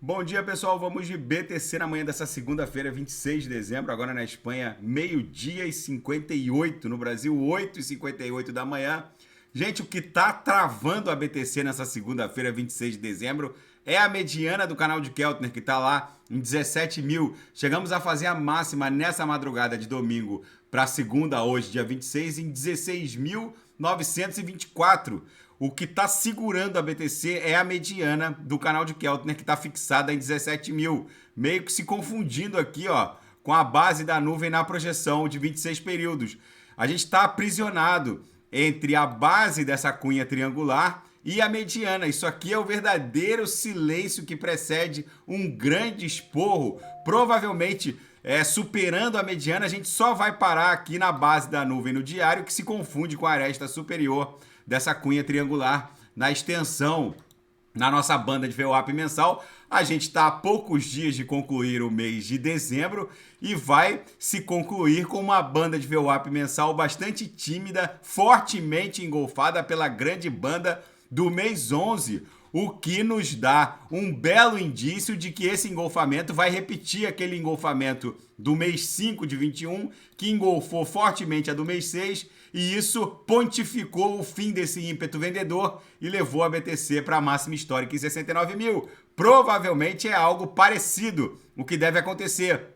Bom dia, pessoal. Vamos de BTC na manhã dessa segunda-feira, 26 de dezembro. Agora na Espanha, meio-dia e 58. No Brasil, 8h58 da manhã. Gente, o que tá travando a BTC nessa segunda-feira, 26 de dezembro, é a mediana do canal de Keltner, que tá lá em 17 mil. Chegamos a fazer a máxima nessa madrugada de domingo para segunda, hoje, dia 26, em 16.924. O que está segurando a BTC é a mediana do canal de Keltner, que está fixada em 17 mil. Meio que se confundindo aqui, ó, com a base da nuvem na projeção de 26 períodos. A gente está aprisionado entre a base dessa cunha triangular e a mediana. Isso aqui é o verdadeiro silêncio que precede um grande esporro. Provavelmente, superando a mediana, a gente só vai parar aqui na base da nuvem no diário, que se confunde com a aresta superior dessa cunha triangular na extensão na nossa banda de VWAP mensal. A gente está a poucos dias de concluir o mês de dezembro e vai se concluir com uma banda de VWAP mensal bastante tímida, fortemente engolfada pela grande banda do mês 11, o que nos dá um belo indício de que esse engolfamento vai repetir aquele engolfamento do mês 5 de 21, que engolfou fortemente a do mês 6, e isso pontificou o fim desse ímpeto vendedor e levou a BTC para a máxima histórica em 69 mil. Provavelmente é algo parecido o que deve acontecer.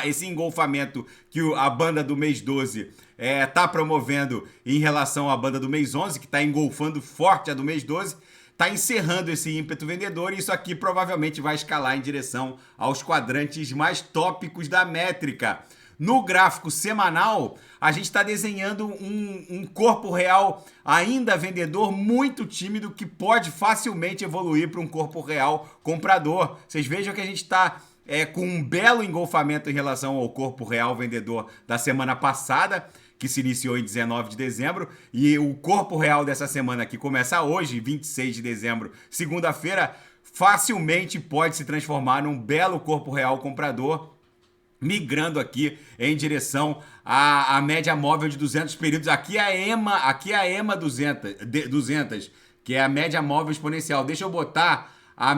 Esse engolfamento que a banda do mês 12 está promovendo em relação à banda do mês 11, que está engolfando forte a do mês 12, está encerrando esse ímpeto vendedor, e isso aqui provavelmente vai escalar em direção aos quadrantes mais tópicos da métrica. No gráfico semanal, a gente está desenhando um corpo real ainda vendedor muito tímido, que pode facilmente evoluir para um corpo real comprador. Vocês vejam que a gente está com um belo engolfamento em relação ao corpo real vendedor da semana passada, que se iniciou em 19 de dezembro, e o corpo real dessa semana, que começa hoje, 26 de dezembro, segunda-feira, facilmente pode se transformar num belo corpo real comprador, migrando aqui em direção à média móvel de 200 períodos. Aqui é a EMA 200, que é a média móvel exponencial. Deixa eu botar a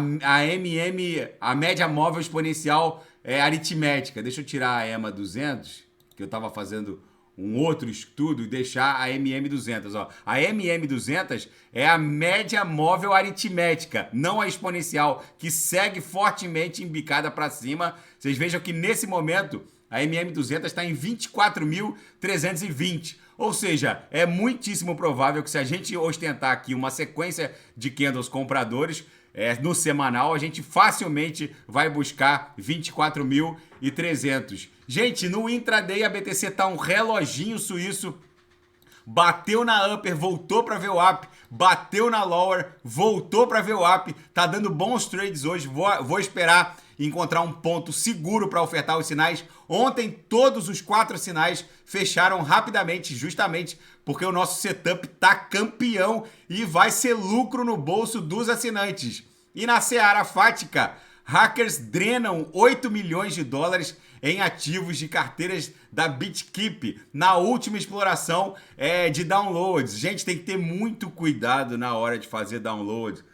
a média móvel exponencial aritmética. Deixa eu tirar a EMA 200, que eu estava fazendo um outro estudo, e deixar a MM200. Ó. A MM200 é a média móvel aritmética, não a exponencial, que segue fortemente embicada para cima. Vocês vejam que nesse momento a MM200 está em 24.320. Ou seja, é muitíssimo provável que, se a gente ostentar aqui uma sequência de candles compradores, no semanal, a gente facilmente vai buscar 24.300. Gente, no intraday a BTC tá um reloginho suíço. Bateu na upper, voltou para VWAP, bateu na lower, voltou para VWAP. Tá dando bons trades hoje. Vou esperar encontrar um ponto seguro para ofertar os sinais. Ontem todos os 4 sinais fecharam rapidamente, justamente porque o nosso setup tá campeão e vai ser lucro no bolso dos assinantes. E na seara fática, hackers drenam 8 milhões de dólares em ativos de carteiras da BitKeep na última exploração de downloads. Gente, tem que ter muito cuidado na hora de fazer download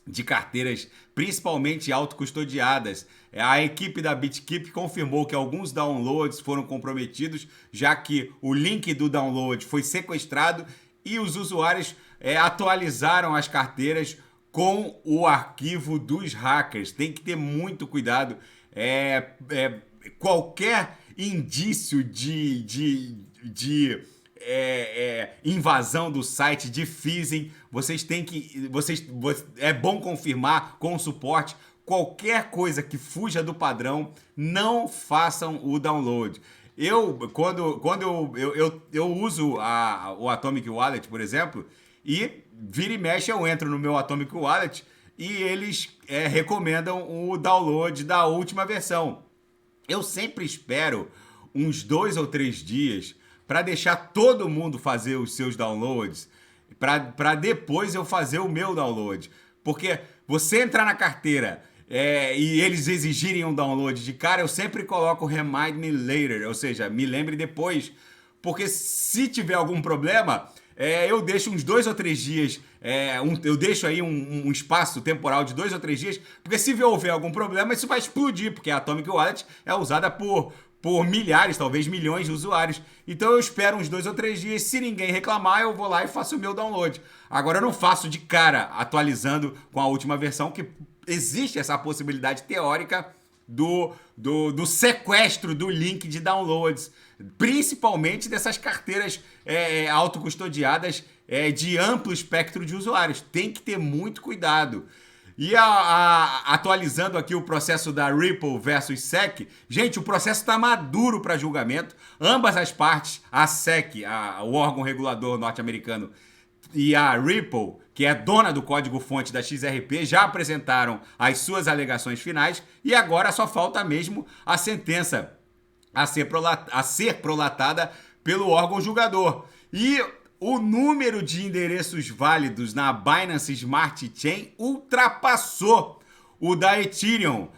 de carteiras, principalmente autocustodiadas. A equipe da BitKeep confirmou que alguns downloads foram comprometidos, já que o link do download foi sequestrado e os usuários atualizaram as carteiras com o arquivo dos hackers. Tem que ter muito cuidado. Qualquer indício de invasão do site, de phishing, é bom confirmar com o suporte. Qualquer coisa que fuja do padrão, não façam o download. Quando eu uso o Atomic Wallet, por exemplo, e vira e mexe eu entro no meu Atomic Wallet e eles recomendam o download da última versão. Eu sempre espero uns 2 ou 3 dias para deixar todo mundo fazer os seus downloads, para depois eu fazer o meu download. Porque você entrar na carteira e eles exigirem um download de cara, eu sempre coloco remind me later, ou seja, me lembre depois. Porque se tiver algum problema, eu deixo uns 2 ou 3 dias, eu deixo aí um espaço temporal de 2 ou 3 dias, porque se houver algum problema, isso vai explodir, porque a Atomic Wallet é usada por milhares, talvez milhões de usuários. Então eu espero uns 2 ou 3 dias. Se ninguém reclamar, eu vou lá e faço o meu download. Agora eu não faço de cara atualizando com a última versão, que existe essa possibilidade teórica do sequestro do link de downloads, principalmente dessas carteiras autocustodiadas de amplo espectro de usuários. Tem que ter muito cuidado. E atualizando aqui o processo da Ripple versus SEC, gente, o processo está maduro para julgamento. Ambas as partes, a SEC, o órgão regulador norte-americano, e a Ripple, que é dona do código-fonte da XRP, já apresentaram as suas alegações finais e agora só falta mesmo a sentença a ser prolatada pelo órgão julgador. E o número de endereços válidos na Binance Smart Chain ultrapassou o da Ethereum.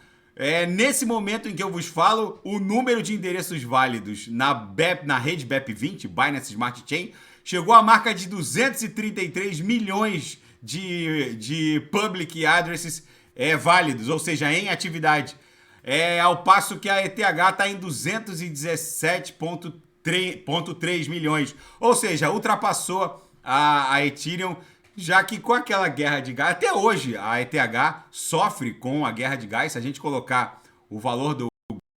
Nesse momento em que eu vos falo, o número de endereços válidos na rede BEP20, Binance Smart Chain, chegou à marca de 233 milhões de public addresses válidos, ou seja, em atividade. Ao passo que a ETH está em 217,3 milhões. Ou seja, ultrapassou a Ethereum, já que com aquela guerra de gás, até hoje a ETH sofre com a guerra de gás. Se a gente colocar o valor do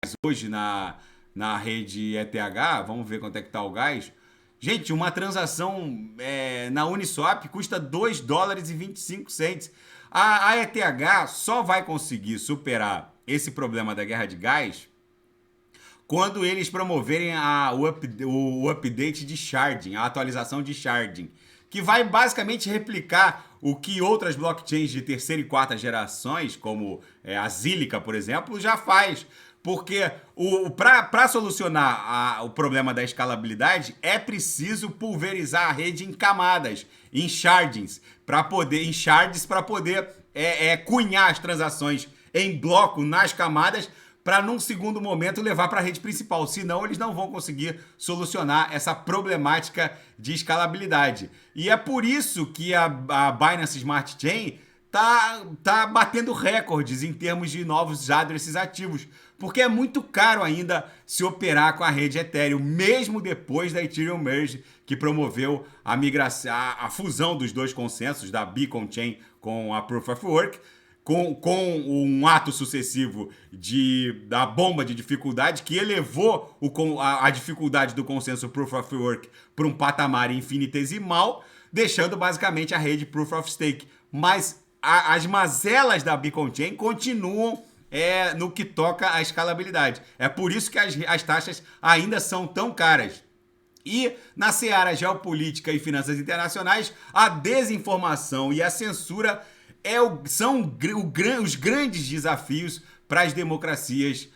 gás hoje na rede ETH, vamos ver quanto é que está o gás. Gente, uma transação na Uniswap custa $2,25. A ETH só vai conseguir superar esse problema da guerra de gás quando eles promoverem o update de sharding, a atualização de sharding, que vai basicamente replicar o que outras blockchains de terceira e quarta gerações, como a Zilliqa, por exemplo, já faz. Porque para solucionar o problema da escalabilidade, é preciso pulverizar a rede em camadas, em shards, para poder cunhar as transações em bloco nas camadas, para num segundo momento levar para a rede principal. Senão eles não vão conseguir solucionar essa problemática de escalabilidade. E é por isso que a Binance Smart Chain tá batendo recordes em termos de novos addresses ativos, porque é muito caro ainda se operar com a rede Ethereum, mesmo depois da Ethereum Merge, que promoveu a fusão dos dois consensos, da Beacon Chain com a Proof of Work, com um ato sucessivo da bomba de dificuldade que elevou a dificuldade do consenso Proof of Work para um patamar infinitesimal, deixando basicamente a rede Proof of Stake. Mas as mazelas da Beacon Chain continuam no que toca à escalabilidade. É por isso que as taxas ainda são tão caras. E na seara geopolítica e finanças internacionais, a desinformação e a censura são os grandes desafios para as democracias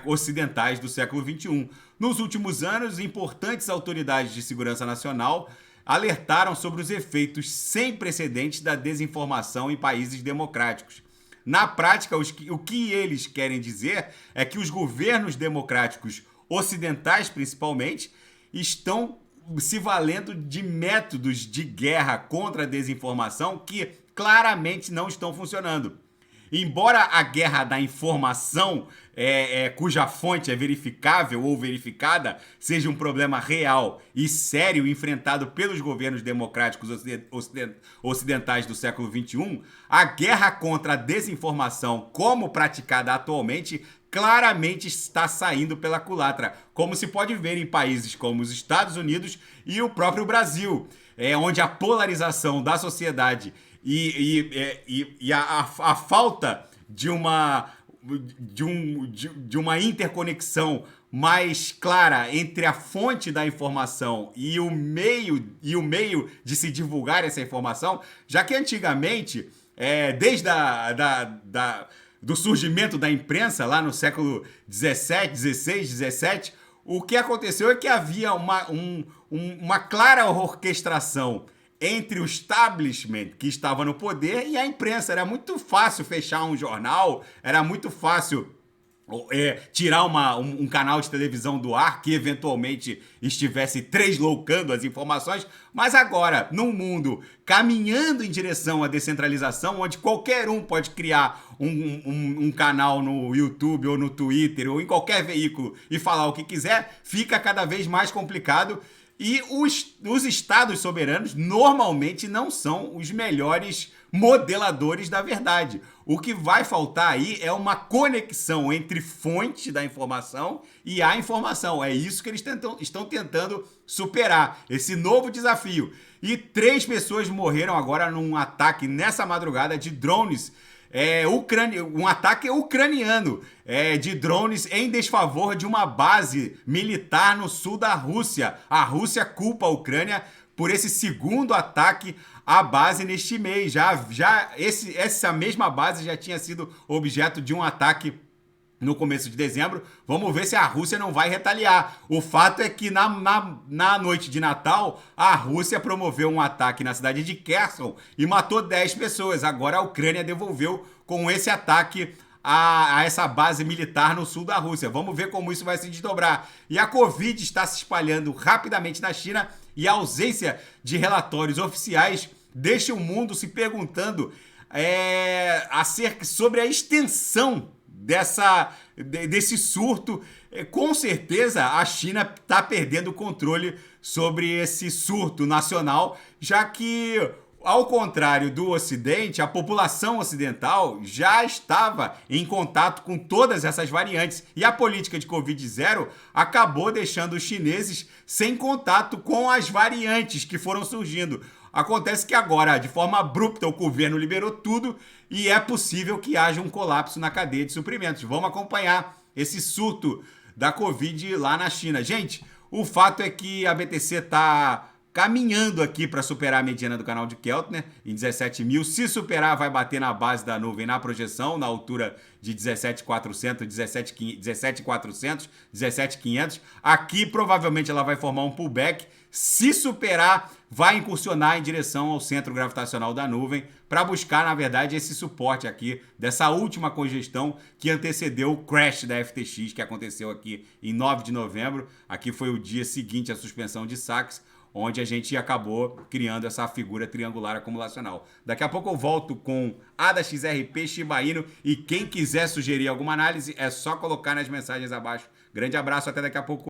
ocidentais do século XXI. Nos últimos anos, importantes autoridades de segurança nacional alertaram sobre os efeitos sem precedentes da desinformação em países democráticos. Na prática, o que eles querem dizer é que os governos democráticos ocidentais, principalmente, estão se valendo de métodos de guerra contra a desinformação que claramente não estão funcionando. Embora a guerra da informação, cuja fonte é verificável ou verificada, seja um problema real e sério enfrentado pelos governos democráticos ocidentais do século XXI, a guerra contra a desinformação, como praticada atualmente, claramente está saindo pela culatra, como se pode ver em países como os Estados Unidos e o próprio Brasil, onde a polarização da sociedade e a falta de uma interconexão mais clara entre a fonte da informação e o meio de se divulgar essa informação, já que antigamente, desde do surgimento da imprensa, lá no século 17, 16, 17, o que aconteceu é que havia uma clara orquestração entre o establishment que estava no poder e a imprensa. Era muito fácil fechar um jornal, era muito fácil tirar um canal de televisão do ar que eventualmente estivesse translocando as informações, mas agora, num mundo caminhando em direção à descentralização, onde qualquer um pode criar um canal no YouTube ou no Twitter ou em qualquer veículo e falar o que quiser, fica cada vez mais complicado. E os estados soberanos normalmente não são os melhores modeladores da verdade. O que vai faltar aí é uma conexão entre fonte da informação e a informação. É isso que eles estão tentando superar, esse novo desafio. E 3 pessoas morreram agora num ataque nessa madrugada de drones. Um ataque ucraniano de drones em desfavor de uma base militar no sul da Rússia. A culpa a Ucrânia por esse segundo ataque à base neste mês. Essa mesma base já tinha sido objeto de um ataque no começo de dezembro. Vamos ver se a Rússia não vai retaliar. O fato é que na noite de Natal, a Rússia promoveu um ataque na cidade de Kherson e matou 10 pessoas. Agora a Ucrânia devolveu com esse ataque a essa base militar no sul da Rússia. Vamos ver como isso vai se desdobrar. E a Covid está se espalhando rapidamente na China e a ausência de relatórios oficiais deixa o mundo se perguntando sobre a extensão desse surto. Com certeza a China está perdendo o controle sobre esse surto nacional, já que, ao contrário do Ocidente, a população ocidental já estava em contato com todas essas variantes e a política de Covid-0 acabou deixando os chineses sem contato com as variantes que foram surgindo. Acontece que agora, de forma abrupta, o governo liberou tudo e é possível que haja um colapso na cadeia de suprimentos. Vamos acompanhar esse surto da Covid lá na China. Gente, o fato é que a BTC está caminhando aqui para superar a mediana do canal de Keltner em 17 mil. Se superar, vai bater na base da nuvem na projeção, na altura de 17.400, 17.400, 17.500. Aqui, provavelmente, ela vai formar um pullback. Se superar, vai incursionar em direção ao centro gravitacional da nuvem para buscar, na verdade, esse suporte aqui dessa última congestão que antecedeu o crash da FTX, que aconteceu aqui em 9 de novembro. Aqui foi o dia seguinte à suspensão de saques, onde a gente acabou criando essa figura triangular acumulacional. Daqui a pouco eu volto com ADA, XRP, Shiba Inu, e quem quiser sugerir alguma análise é só colocar nas mensagens abaixo. Grande abraço, até daqui a pouco.